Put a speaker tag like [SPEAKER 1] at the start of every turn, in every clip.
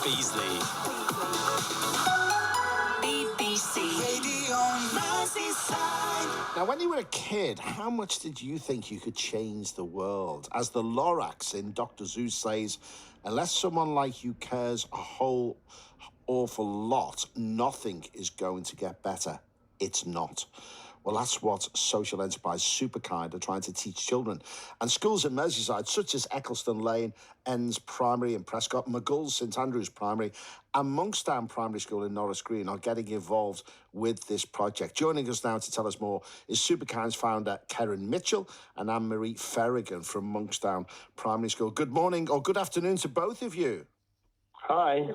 [SPEAKER 1] Beasley. BBC Radio Merseyside.
[SPEAKER 2] Now, when you were a kid, how much did you think you could change the world? As the Lorax in Dr. Seuss says, unless someone like you cares a whole awful lot, nothing is going to get better. It's not. Well, that's what social enterprise Superkind are trying to teach children. And schools in Merseyside, such as Eccleston Lane, Enns Primary in Prescott, Magull's St Andrews Primary, and Monksdown Primary School in Norris Green are getting involved with this project. Joining us now to tell us more is Superkind's founder, Karen Mitchell, and Anne-Marie Ferrigan from Monksdown Primary School. Good morning, or good afternoon to both of you.
[SPEAKER 3] Hi.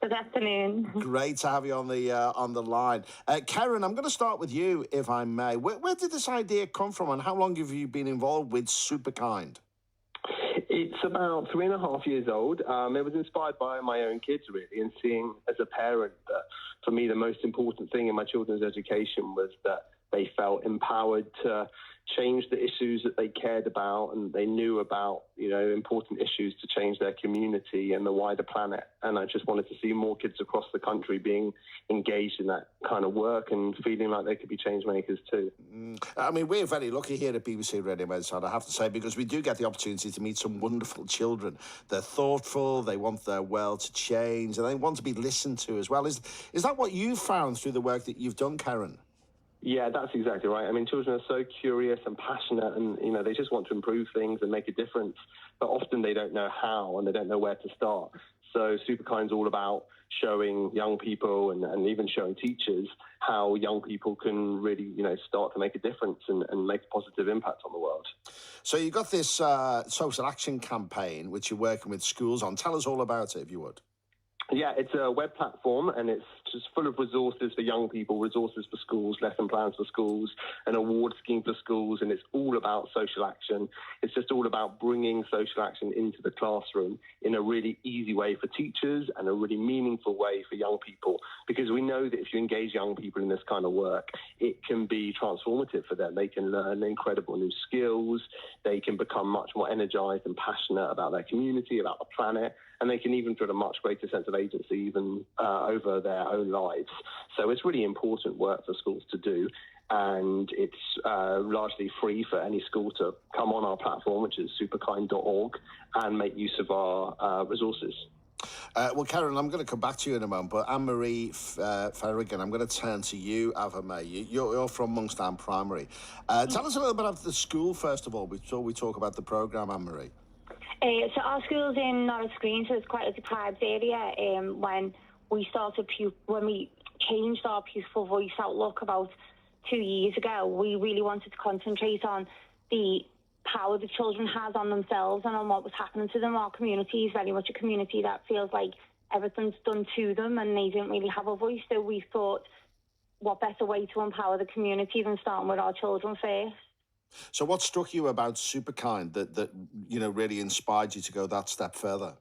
[SPEAKER 4] Good afternoon.
[SPEAKER 2] Great to have you on the line. Karen, I'm going to start with you, if I may. Where did this idea come from, and how long have you been involved with Superkind?
[SPEAKER 3] It's about 3.5 years old. It was inspired by my own kids, really, and seeing as a parent that, for me, the most important thing in my children's education was that they felt empowered to change the issues that they cared about, and they knew about, important issues to change their community and the wider planet. And I just wanted to see more kids across the country being engaged in that kind of work and feeling like they could be change makers too.
[SPEAKER 2] I mean, we're very lucky here at BBC Radio Merseyside, I have to say, because we do get the opportunity to meet some wonderful children. They're thoughtful, they want their world to change, and they want to be listened to as well. Is that what you found through the work that you've done, Karen?
[SPEAKER 3] Yeah, that's exactly right. I mean, children are so curious and passionate, and, they just want to improve things and make a difference, but often they don't know how and they don't know where to start. So Superkind's all about showing young people and even showing teachers how young people can really, start to make a difference and make a positive impact on the world.
[SPEAKER 2] So you've got this social action campaign, which you're working with schools on. Tell us all about it, if you would.
[SPEAKER 3] Yeah, it's a web platform, and it's just full of resources for young people, resources for schools, lesson plans for schools, an award scheme for schools, and it's all about social action. It's just all about bringing social action into the classroom in a really easy way for teachers and a really meaningful way for young people, because we know that if you engage young people in this kind of work, it can be transformative for them. They can learn incredible new skills, they can become much more energized and passionate about their community, about the planet, and they can even feel a much greater sense of agency even over their own lives. So it's really important work for schools to do, and it's largely free for any school to come on our platform, which is superkind.org, and make use of our resources.
[SPEAKER 2] Well, Karen, I'm going to come back to you in a moment, but Anne-Marie Ferrigan, I'm going to turn to you, Ava May. You're from Monksdown Primary. Tell us a little bit about the school, first of all, before we talk about the programme, Anne-Marie.
[SPEAKER 4] So our school's in Norris Green, so it's quite a deprived area. When we changed our Peaceful Voice outlook about 2 years ago, we really wanted to concentrate on the power the children had on themselves and on what was happening to them. Our community is very much a community that feels like everything's done to them and they didn't really have a voice. So we thought, what better way to empower the community than starting with our children first?
[SPEAKER 2] So what struck you about Superkind that really inspired you to go that step further?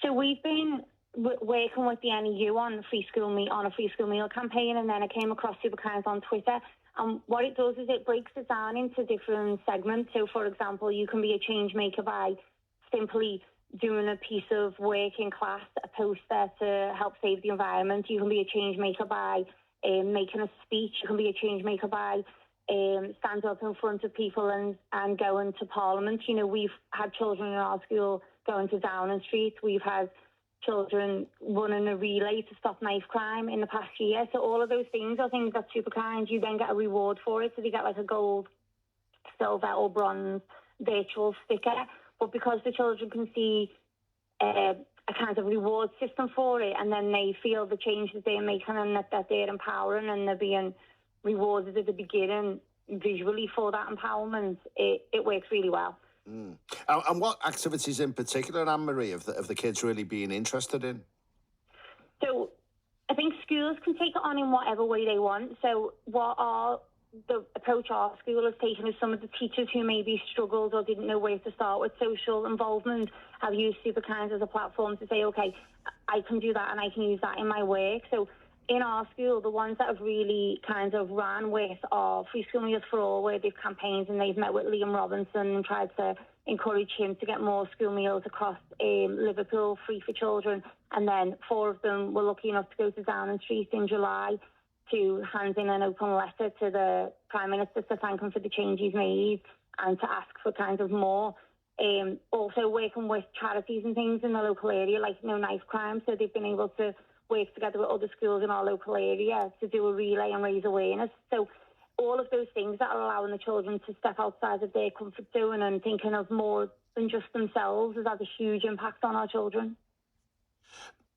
[SPEAKER 4] So we've been working with the NEU on a free school meal campaign, and then I came across Superkind on Twitter. And what it does is it breaks it down into different segments. So, for example, you can be a change maker by simply doing a piece of work in class, a poster to help save the environment. You can be a change maker by making a speech. You can be a change maker by stand up in front of people and going to Parliament. We've had children in our school going to Downing Street. We've had children running a relay to stop knife crime in the past year. So all of those things are things that Superkind, you then get a reward for it. So they get like a gold, silver or bronze virtual sticker. But because the children can see a kind of reward system for it, and then they feel the change that they're making and that they're empowering and they're being rewarded at the beginning visually for that empowerment, it works really well.
[SPEAKER 2] And what activities in particular, Anne-Marie, have the kids really been interested in?
[SPEAKER 4] So I think schools can take it on in whatever way they want. So the approach our school has taken is some of the teachers who maybe struggled or didn't know where to start with social involvement have used Superkind as a platform to say, okay, I can do that and I can use that in my work. So in our school, the ones that have really kind of ran with are Free School Meals for All, where they've campaigned and they've met with Liam Robinson and tried to encourage him to get more school meals across Liverpool, free for children. And then 4 of them were lucky enough to go to Downing Street in July to hand in an open letter to the Prime Minister to thank him for the change he's made and to ask for kind of more. Also working with charities and things in the local area, like No Knife Crime, so they've been able to work together with other schools in our local area to do a relay and raise awareness. So all of those things that are allowing the children to step outside of their comfort zone and thinking of more than just themselves has had a huge impact on our children.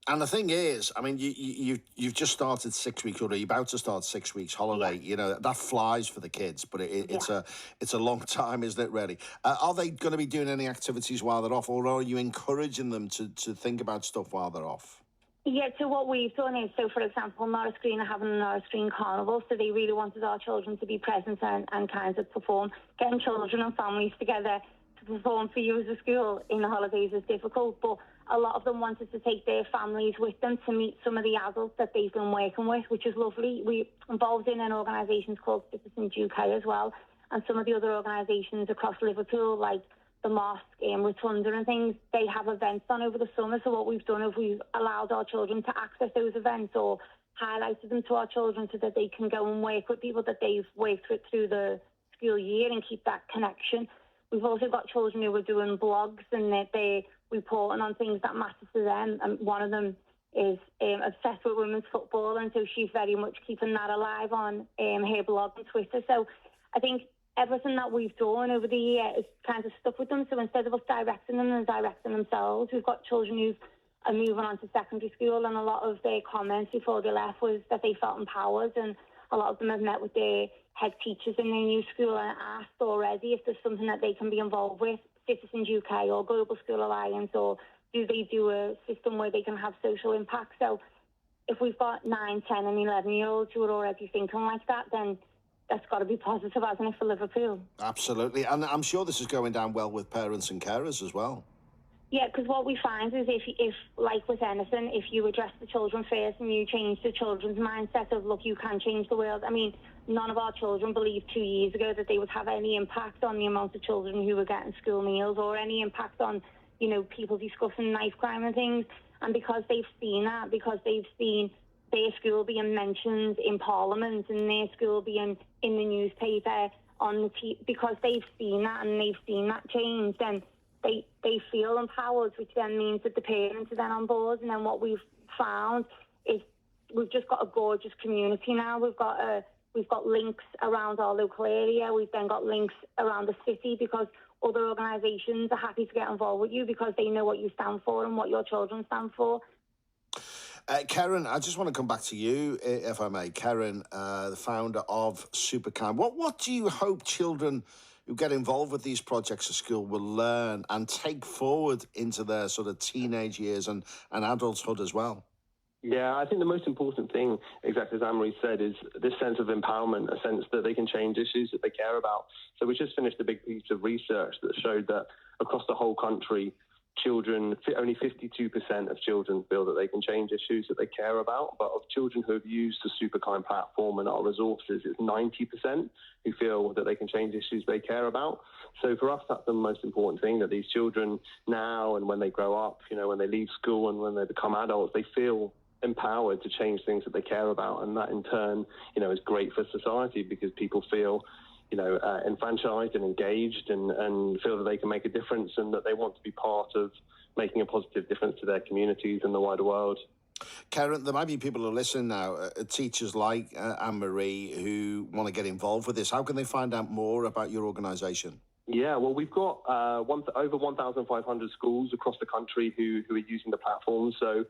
[SPEAKER 2] And the thing is, I mean, you've just started 6 weeks, or you're about to start 6 weeks holiday.
[SPEAKER 4] Yeah.
[SPEAKER 2] You know, that flies for the kids, but it's a long time, isn't it, really? Are they going to be doing any activities while they're off, or are you encouraging them to think about stuff while they're off?
[SPEAKER 4] Yeah, so what we've done is, so for example, Norris Green are having a Norris Green Carnival, so they really wanted our children to be present and kind of perform. Getting children and families together to perform for you as a school in the holidays is difficult, but a lot of them wanted to take their families with them to meet some of the adults that they've been working with, which is lovely. We're involved in an organisation called Citizens UK as well, and some of the other organisations across Liverpool, like the mosque and Rotunda and things, they have events on over the summer. So what we've done is we've allowed our children to access those events or highlighted them to our children so that they can go and work with people that they've worked with through the school year and keep that connection. We've also got children who are doing blogs and they're reporting on things that matter to them. And one of them is obsessed with women's football, and so she's very much keeping that alive on her blog and Twitter. So I think everything that we've done over the year is kind of stuck with them. So instead of us directing them and directing themselves, we've got children who are moving on to secondary school, and a lot of their comments before they left was that they felt empowered, and a lot of them have met with their head teachers in their new school and asked already if there's something that they can be involved with, Citizens UK or Global School Alliance, or do they do a system where they can have social impact. So if we've got 9, 10 and 11-year-olds who are already thinking like that, then that's got to be positive, hasn't it, for Liverpool?
[SPEAKER 2] Absolutely. And I'm sure this is going down well with parents and carers as well.
[SPEAKER 4] Yeah, because what we find is if, like with anything, if you address the children first and you change the children's mindset of, look, you can change the world. I mean, none of our children believed 2 years ago that they would have any impact on the amount of children who were getting school meals or any impact on, you know, people discussing knife crime and things. And because they've seen that, because they've seen their school being mentioned in Parliament and their school being in the newspaper, on the because they've seen that and they've seen that change, then they feel empowered, which then means that the parents are then on board. And then what we've found is we've just got a gorgeous community now. We've got links around our local area. We've then got links around the city because other organisations are happy to get involved with you because they know what you stand for and what your children stand for.
[SPEAKER 2] Karen, I just want to come back to you, if I may. Karen, the founder of Superkind. What do you hope children who get involved with these projects at school will learn and take forward into their sort of teenage years and adulthood as well?
[SPEAKER 3] Yeah, I think the most important thing, exactly as Anne-Marie said, is this sense of empowerment, a sense that they can change issues that they care about. So we just finished a big piece of research that showed that across the whole country, only 52% of children feel that they can change issues that they care about. But of children who have used the Superkind platform and our resources, it's 90% who feel that they can change issues they care about. So for us, that's the most important thing, that these children now and when they grow up, you know, when they leave school and when they become adults, they feel empowered to change things that they care about. And that in turn, you know, is great for society because people feel, you know, enfranchised and engaged and feel that they can make a difference and that they want to be part of making a positive difference to their communities and the wider world.
[SPEAKER 2] Karen, there might be people who listen now, teachers like Anne-Marie, who want to get involved with this. How can they find out more about your organisation?
[SPEAKER 3] Yeah, well, we've got over 1,500 schools across the country who are using the platform. So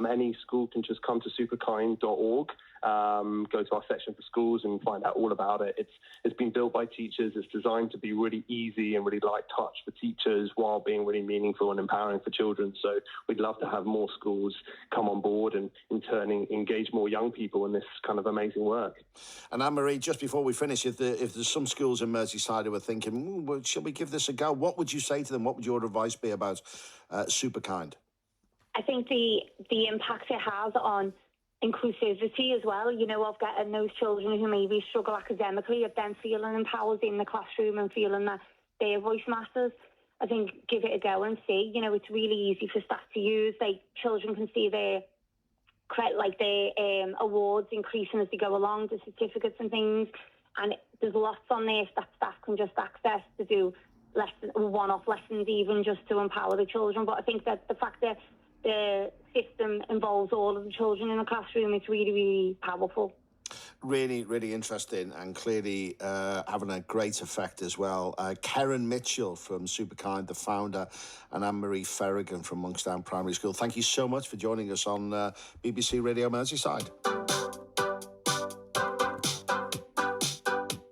[SPEAKER 3] any school can just come to superkind.org, go to our section for schools and find out all about it. It's been built by teachers. It's designed to be really easy and really light touch for teachers while being really meaningful and empowering for children. So we'd love to have more schools come on board and in turn engage more young people in this kind of amazing work.
[SPEAKER 2] And Anne-Marie, just before we finish, if there's some schools in Merseyside who are thinking, well, shall we give this a go? What would you say to them? What would your advice be about Superkind?
[SPEAKER 4] I think the impact it has on inclusivity as well, you know, of getting those children who maybe struggle academically, of them feeling empowered in the classroom and feeling that their voice matters. I think give it a go and see. You know, it's really easy for staff to use. Like, children can see their awards increasing as they go along, the certificates and things. And there's lots on there that staff can just access to do one-off lessons, even just to empower the children. But I think that the fact that the system involves all of the children in the classroom is really, really powerful.
[SPEAKER 2] Really, really interesting, and clearly having a great effect as well. Karen Mitchell from Superkind, the founder, and Anne-Marie Ferrigan from Monksdown Primary School. Thank you so much for joining us on BBC Radio Merseyside.